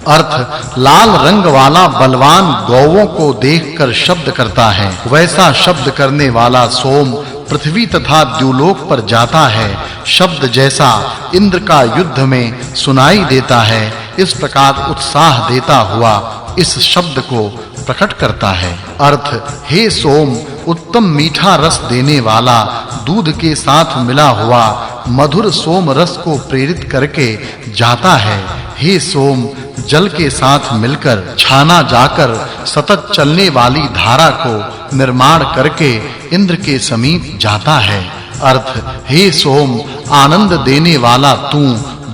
अर्थ लाल रंग वाला बलवान गौओं को देखकर शब्द करता है, वैसा शब्द करने वाला सोम पृथ्वी तथा द्युलोक पर जाता है। शब्द जैसा इंद्र का युद्ध में सुनाई देता है, इस प्रकार उत्साह देता हुआ इस शब्द को प्रकट करता है। अर्थ हे सोम, उत्तम मीठा रस देने वाला दूध के साथ मिला हुआ मधुर सोम रस को प्रेरित करके जाता है। हे सोम, जल के साथ मिलकर छाना जाकर सतत चलने वाली धारा को निर्माण करके इंद्र के समीप जाता है। अर्थ हे सोम, आनंद देने वाला तू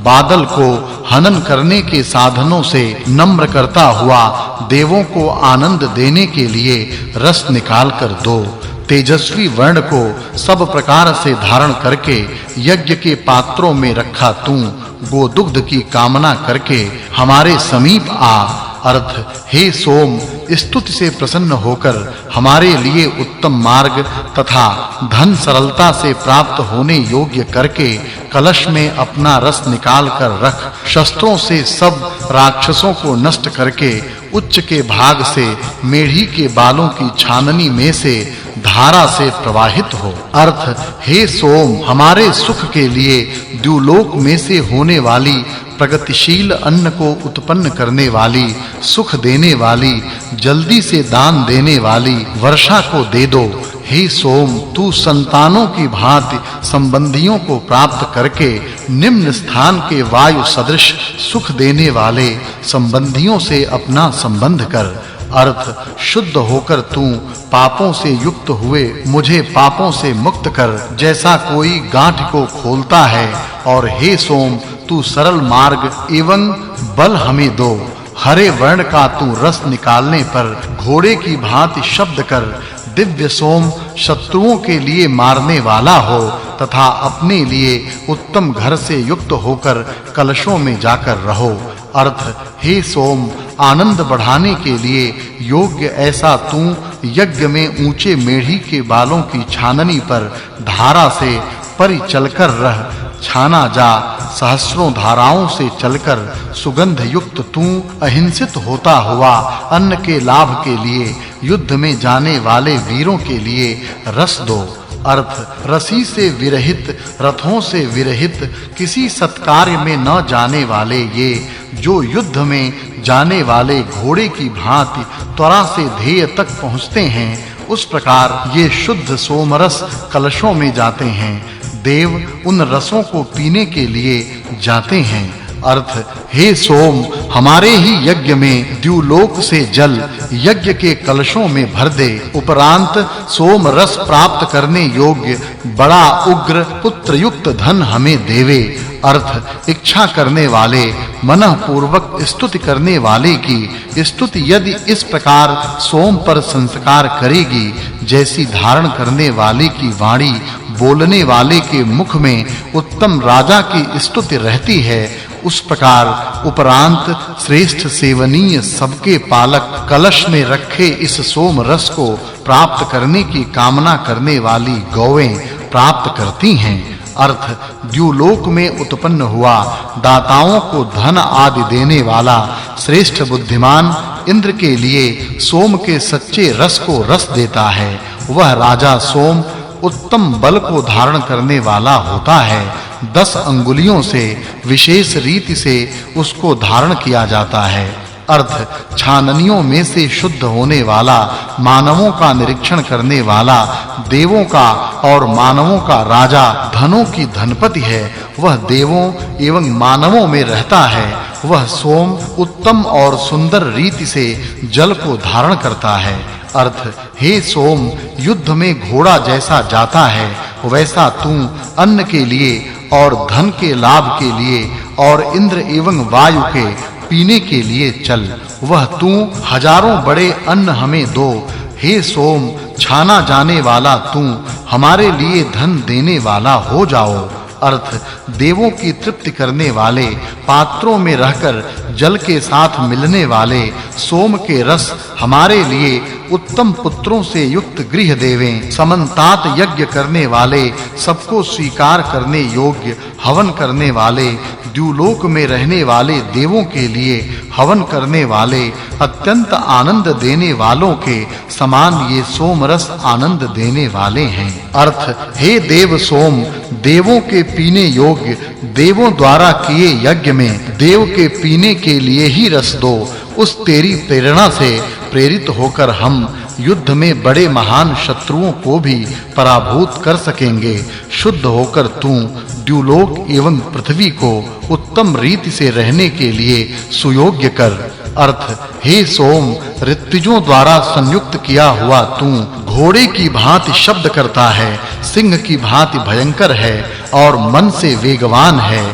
बादल को हनन करने के साधनों से नम्र करता हुआ देवों को आनंद देने के लिए रस निकाल कर दो। तेजस्वी वर्ण को सब प्रकार से धारण करके यज्ञ के पात्रों में रखा तू गोदुग्ध की कामना करके हमारे समीप आ। अर्थ हे सोम, स्तुति से प्रसन्न होकर हमारे लिए उत्तम मार्ग तथा धन सरलता से प्राप्त होने योग्य करके कलश में अपना रस निकाल कर रख। शस्त्रों से सब राक्षसों को नष्ट करके उच्च के भाग से मेढ़ी के बालों की छाननी में से धारा से प्रवाहित हो। अर्थ हे सोम, हमारे सुख के लिए द्युलोक में से होने वाली प्रगतिशील अन्न को उत्पन्न करने वाली, सुख देने वाली, जल्दी से दान देने वाली वर्षा को दे दो। हे सोम, तू संतानों की भांति संबंधियों को प्राप्त करके निम्न स्थान के वायु सदृश सुख देने वाले संबंधियों से अपना संबंध कर। अर्थ शुद्ध होकर तू पापों से युक्त हुए मुझे पापों से मुक्त कर, जैसा कोई गांठ को खोलता है। और हे सोम, तू सरल मार्ग एवं बल हमें दो। हरे वर्ण का तू रस निकालने पर घोड़े की भांति शब्द कर। दिव्य सोम, शत्रुओं के लिए मारने वाला हो तथा अपने लिए उत्तम घर से युक्त होकर कलशों में जाकर रहो। अर्थ हे सोम, आनंद बढ़ाने के लिए योग्य ऐसा तू यज्ञ में ऊंचे मेढ़ी के बालों की छाननी पर धारा से परिचलकर रह। छाना जा, सहस्रों धाराओं से चलकर सुगंध युक्त तू अहिंसित होता हुआ अन्न के लाभ के लिए युद्ध में जाने वाले वीरों के लिए रस दो। अर्थ रसी से विरहित, रथों से विरहित, किसी सत्कार्य में न जाने वाले ये जो युद्ध में जाने वाले घोड़े की भांति त्वरा से ध्येय तक पहुँचते हैं, उस प्रकार ये शुद्ध सोमरस कलशों में जाते हैं। देव उन रसों को पीने के लिए जाते हैं। अर्थ हे सोम, हमारे ही यज्ञ में द्युलोक से जल यज्ञ के कलशों में भर दे। उपरांत सोम रस प्राप्त करने योग्य बड़ा उग्र पुत्र युक्त धन हमें देवे। अर्थ इच्छा करने वाले, मनः पूर्वक स्तुति करने वाले की स्तुति यदि इस प्रकार सोम पर संस्कार करेगी, जैसी धारण करने वाले की वाणी बोलने वाले के मुख में उत्तम राजा की स्तुति रहती है, उस प्रकार उपरांत श्रेष्ठ सेवनीय सबके पालक कलश में रखे इस सोम रस को प्राप्त करने की कामना करने वाली गौएं प्राप्त करती हैं। अर्थ द्युलोक में उत्पन्न हुआ दाताओं को धन आदि देने वाला श्रेष्ठ बुद्धिमान इंद्र के लिए सोम के सच्चे रस को रस देता है। वह राजा सोम उत्तम बल को धारण करने वाला होता है। 10 अंगुलियों से विशेष रीति से उसको धारण किया जाता है। अर्थ छाननियों में से शुद्ध होने वाला, मानवों का निरीक्षण करने वाला, देवों का और मानवों का राजा, धनों की धनपति है। वह देवों एवं मानवों में रहता है। वह सोम उत्तम और सुंदर रीति से जल को धारण करता है। अर्थ हे सोम, युद्ध में घोड़ा जैसा जाता है, वैसा तू अन्न के लिए और धन के लाभ के लिए और इंद्र एवं वायु के पीने के लिए चल। वह तू हजारों बड़े अन्न हमें दो। हे सोम, छाना जाने वाला तू हमारे लिए धन देने वाला हो जाओ। अर्थ देवों की तृप्ति करने वाले, पात्रों में रहकर जल के साथ मिलने वाले सोम के रस हमारे लिए उत्तम पुत्रों से युक्त गृह देवें समन्तात यज्ञ करने वाले सबको स्वीकार करने योग्य हवन करने वाले द्युलोक में रहने वाले देवों के लिए हवन करने वाले अत्यंत आनंद देने वालों के समान ये सोम रस आनंद देने वाले हैं। अर्थ हे देव सोम देवों के पीने योग्य देवों द्वारा किए यज्ञ में देव के पीने के लिए ही रस दो। उस तेरी प्रेरणा से प्रेरित होकर हम युद्ध में बड़े महान शत्रुओं को भी पराभूत कर सकेंगे। शुद्ध होकर तू द्युलोक एवं पृथ्वी को उत्तम रीति से रहने के लिए सुयोग्य कर। अर्थ हे सोम ऋत्विजों द्वारा संयुक्त किया हुआ तू घोड़े की भांति शब्द करता है, सिंह की भांति भयंकर है और मन से वेगवान है।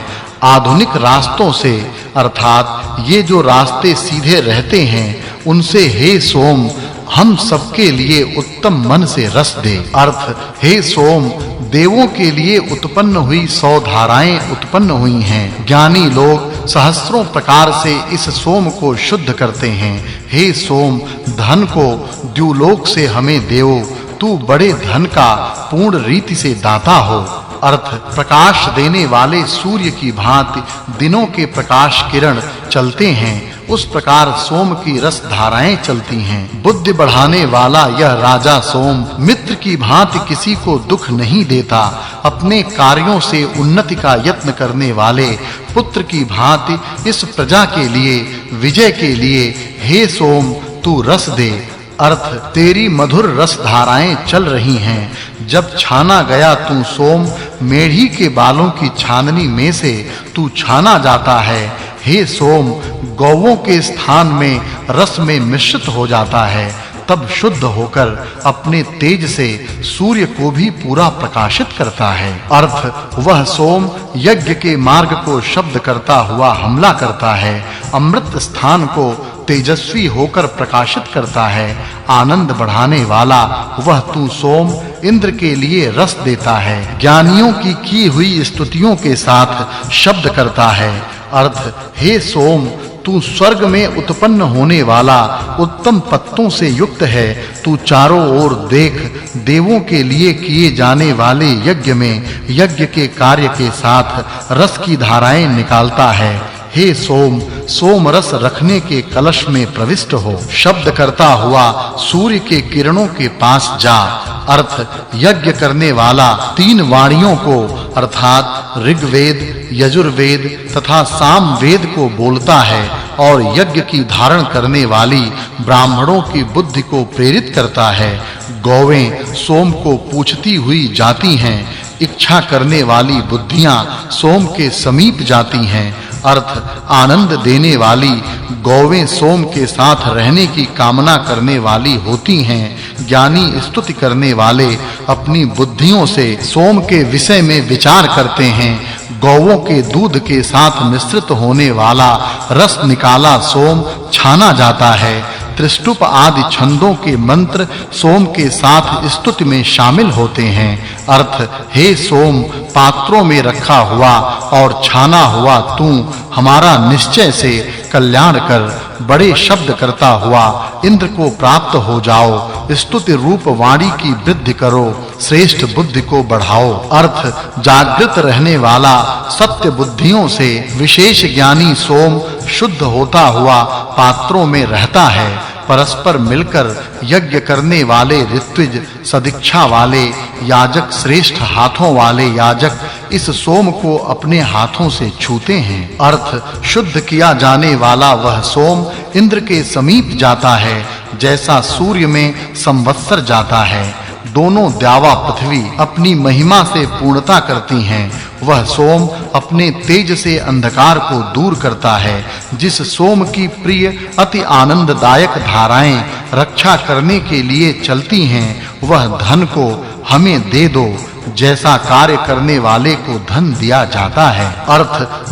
आधुनिक रास्तों से अर्थात ये जो रास्ते सीधे रहते हैं उनसे हे सोम हम सबके लिए उत्तम मन से रस दे। अर्थ हे सोम देवों के लिए उत्पन्न हुई 100 धाराएं उत्पन्न हुई हैं। ज्ञानी लोग सहस्त्रों प्रकार से इस सोम को शुद्ध करते हैं। हे सोम धन को द्युलोक से हमें देवो तू बड़े धन का पूर्ण रीति से दाता हो। अर्थ प्रकाश देने वाले सूर्य की भांति दिनों के प्रकाश किरण चलते हैं उस प्रकार सोम की रस धाराएं चलती हैं। बुद्धि बढ़ाने वाला यह राजा सोम मित्र की भांति किसी को दुख नहीं देता। अपने कार्यों से उन्नति का यत्न करने वाले पुत्र की भांति इस प्रजा के लिए विजय के लिए हे सोम तू रस दे। अर्थ तेरी मधुर रस धाराएं चल रही हैं। जब छाना गया तू सोम मेढ़ी के बालों की छाननी में से तू छाना जाता है। हे सोम गौओं के स्थान में रस में मिश्रित हो जाता है। तब शुद्ध होकर अपने तेज से सूर्य को भी पूरा प्रकाशित करता है। अर्थ वह सोम यज्ञ के मार्ग को शब्द करता हुआ हमला करता है। अमृत स्थान को तेजस्वी होकर प्रकाशित करता है। आनंद बढ़ाने वाला वह तू सोम इंद्र के लिए रस देता है। ज्ञानियों की हुई स्तुतियों के साथ शब्द करता है। अर्थ हे सोम तू स्वर्ग में उत्पन्न होने वाला उत्तम पत्तों से युक्त है। तू चारों ओर देख देवों के लिए किए जाने वाले यज्ञ में यज्ञ के कार्य के साथ रस की धाराएं निकालता है। हे सोम सोम रस रखने के कलश में प्रविष्ट हो। शब्द करता हुआ सूर्य के किरणों के पास जा। अर्थ यज्ञ करने वाला 3 वाणियों को अर्थात ऋग्वेद यजुर्वेद तथा सामवेद को बोलता है और यज्ञ की धारण करने वाली ब्राह्मणों की बुद्धि को प्रेरित करता है। गौवें सोम को पूछती हुई जाती हैं। इच्छा करने वाली बुद्धियां सोम के समीप जाती हैं। अर्थ आनंद देने वाली गौवें सोम के साथ रहने की कामना करने वाली होती हैं। ज्ञानी स्तुति करने वाले अपनी बुद्धियों से सोम के विषय में विचार करते हैं। गौओं के दूध के साथ मिश्रित होने वाला रस निकाला सोम छाना जाता है। त्रिष्टुप आदि छंदों के मंत्र सोम के साथ स्तुति में शामिल होते हैं। अर्थ हे सोम पात्रों में रखा हुआ और छाना हुआ तू हमारा निश्चय से कल्याण कर बड़े शब्द करता हुआ इंद्र को प्राप्त हो जाओ। स्तुति रूप वाणी की वृद्धि करो, श्रेष्ठ बुद्धि को बढ़ाओ। अर्थ जागृत रहने वाला सत्य बुद्धियों से विशेष ज्ञानी सोम शुद्ध होता हुआ पात्रों में रहता है। परस्पर मिलकर यज्ञ करने वाले ऋत्विज सदीक्षा वाले याजक श्रेष्ठ हाथों वाले याजक इस सोम को अपने हाथों से छूते हैं। अर्थ शुद्ध किया जाने वाला वह सोम इंद्र के समीप जाता है जैसा सूर्य में संवत्सर जाता है। दोनों द्यावा पृथ्वी अपनी महिमा से पूर्णता करती हैं। वह सोम अपने तेज से अंधकार को दूर करता है। जिस सोम की प्रिय अति आनंददायक धाराएं रक्षा करने के लिए चलती हैं वह धन को हमें दे दो। जैसा कार्य करने वाले को धन दिया जाता है। अर्थ